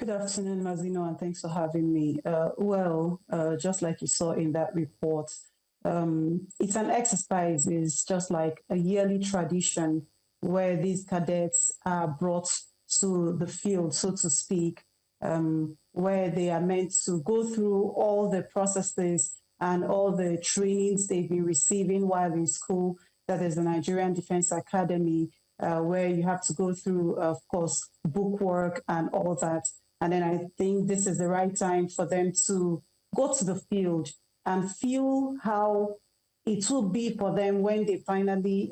Good afternoon, Mazino, and thanks for having me. Just like you saw in that report, it's an exercise. It's just like a yearly tradition where these cadets are brought to the field, so to speak, where they are meant to go through all the processes and all the trainings they've been receiving while in school. That is the Nigerian Defence Academy, where you have to go through, of course, book work and all that. And then I think this is the right time for them to go to the field and feel how it will be for them when they finally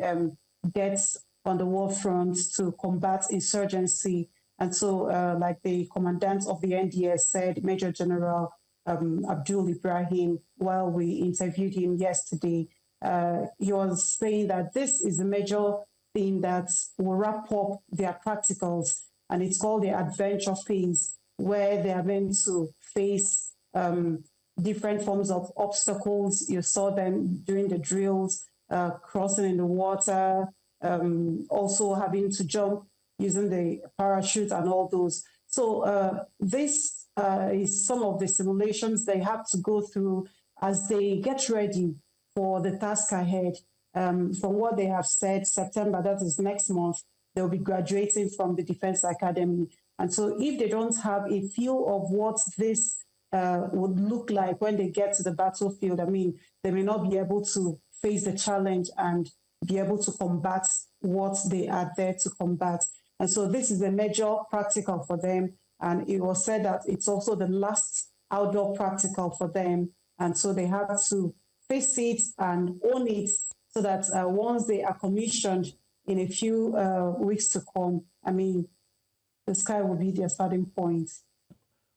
get on the war front to combat insurgency. And so, like the Commandant of the NDS said, Major General Abdul Ibrahim, while we interviewed him yesterday, he was saying that this is a major thing that will wrap up their practicals, and it's called the adventure phase, where they are meant to face different forms of obstacles. You saw them during the drills, crossing in the water, also having to jump using the parachute and all those. So this is some of the simulations they have to go through as they get ready for the task ahead. From what they have said, September, that is next month, they'll be graduating from the Defense Academy. And so if they don't have a feel of what this would look like when they get to the battlefield, I mean, they may not be able to face the challenge and be able to combat what they are there to combat. And so this is a major practical for them. And it was said that it's also the last outdoor practical for them. And so they have to face it and own it so that once they are commissioned in a few weeks to come, I mean, the sky will be their starting point.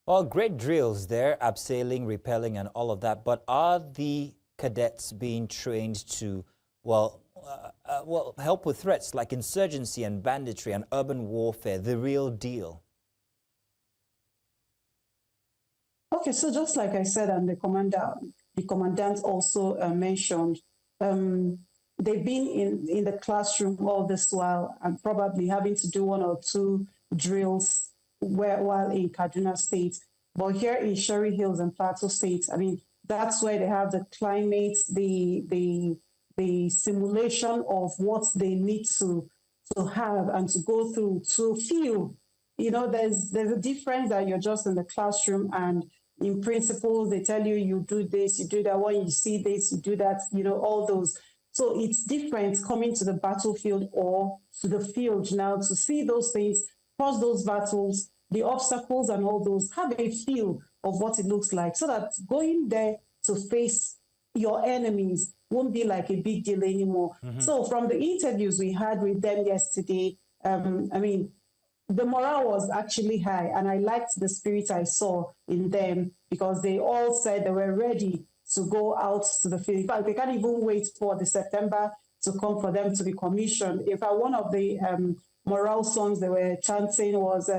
Well, great drills there, abseiling, rappelling, and all of that. But are the cadets being trained to, help with threats like insurgency and banditry and urban warfare, the real deal? Okay, so just like I said, and the commandant also mentioned, they've been in the classroom all this while and probably having to do one or two drills while in Kaduna State. But here in Shere Hills and Plateau State, I mean, that's where they have the climate, the simulation of what they need to have and to go through to feel. You know, there's a difference that you're just in the classroom and in principle, they tell you, you do this, you do that. When you see this, you do that, you know, all those. So it's different coming to the battlefield or to the field now to see those things, cross those battles, the obstacles and all those, have a feel of what it looks like so that going there to face your enemies won't be like a big deal anymore. Mm-hmm. So from the interviews we had with them yesterday, I mean, the morale was actually high, and I liked the spirit I saw in them because they all said they were ready to go out to the field. In fact, they can't even wait for the September to come for them to be commissioned. In fact, one of the morale songs they were chanting was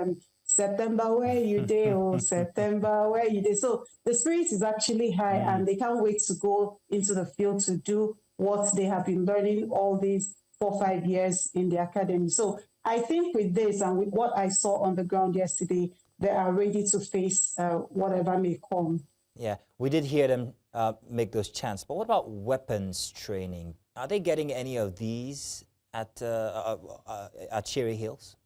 September, where you dey, oh, September, where you dey. So the spirit is actually high, and they can't wait to go into the field to do what they have been learning all these 4 or 5 years in the academy. So I think with this and with what I saw on the ground yesterday, they are ready to face whatever may come. Yeah, we did hear them make those chants. But what about weapons training? Are they getting any of these at Shere Hills?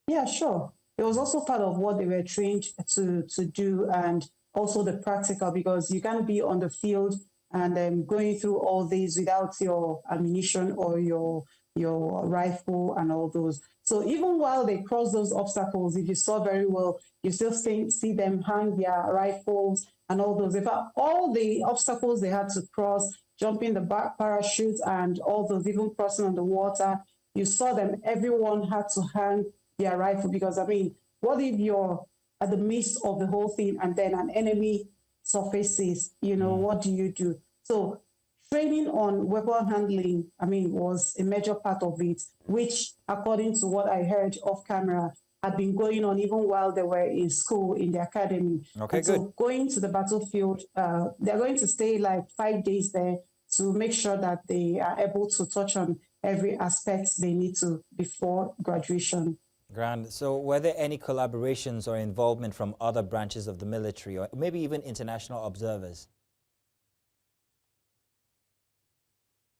Yeah, sure. It was also part of what they were trained to do, and also the practical, because you can't be on the field and going through all these without your ammunition or your rifle and all those. So even while they cross those obstacles, if you saw very well, you still see them hang their rifles and all those. In fact, all the obstacles they had to cross, jumping the parachute and all those, even crossing on the water, you saw them, everyone had to hang their rifle because, I mean, what if you're at the midst of the whole thing and then an enemy surfaces, you know, what do you do? So training on weapon handling, I mean, was a major part of it, which, according to what I heard off camera, had been going on even while they were in school, in the academy. Okay, and good. So going to the battlefield, they're going to stay like 5 days there to make sure that they are able to touch on every aspect they need to before graduation. Grand. So were there any collaborations or involvement from other branches of the military or maybe even international observers?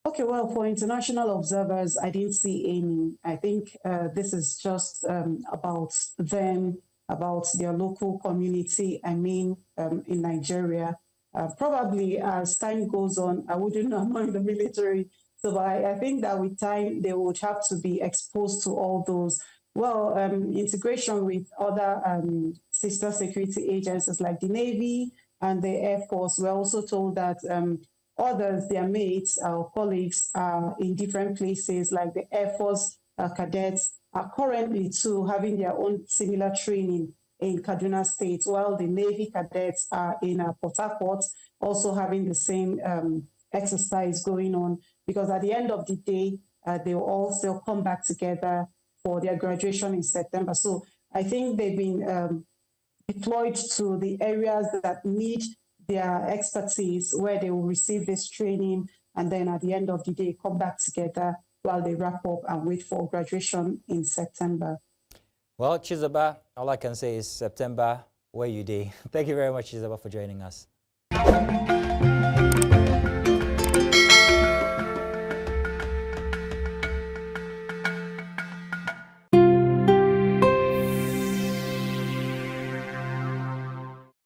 Okay, well, for international observers, I didn't see any. I think this is just about them, about their local community, in Nigeria. Probably as time goes on, I wouldn't know, I'm not in the military. So I think that with time, they would have to be exposed to all those. Well, integration with other sister security agencies like the Navy and the Air Force. We're also told that others, their mates, our colleagues, are in different places, like the Air Force cadets are currently too having their own similar training in Kaduna State, while the Navy cadets are in Port Harcourt, also having the same exercise going on. Because at the end of the day, they will all still come back together for their graduation in September. So I think they've been deployed to the areas that need their expertise, where they will receive this training, and then at the end of the day, come back together while they wrap up and wait for graduation in September. Well, Chizoba, all I can say is September, where you day. Thank you very much, Chizoba, for joining us.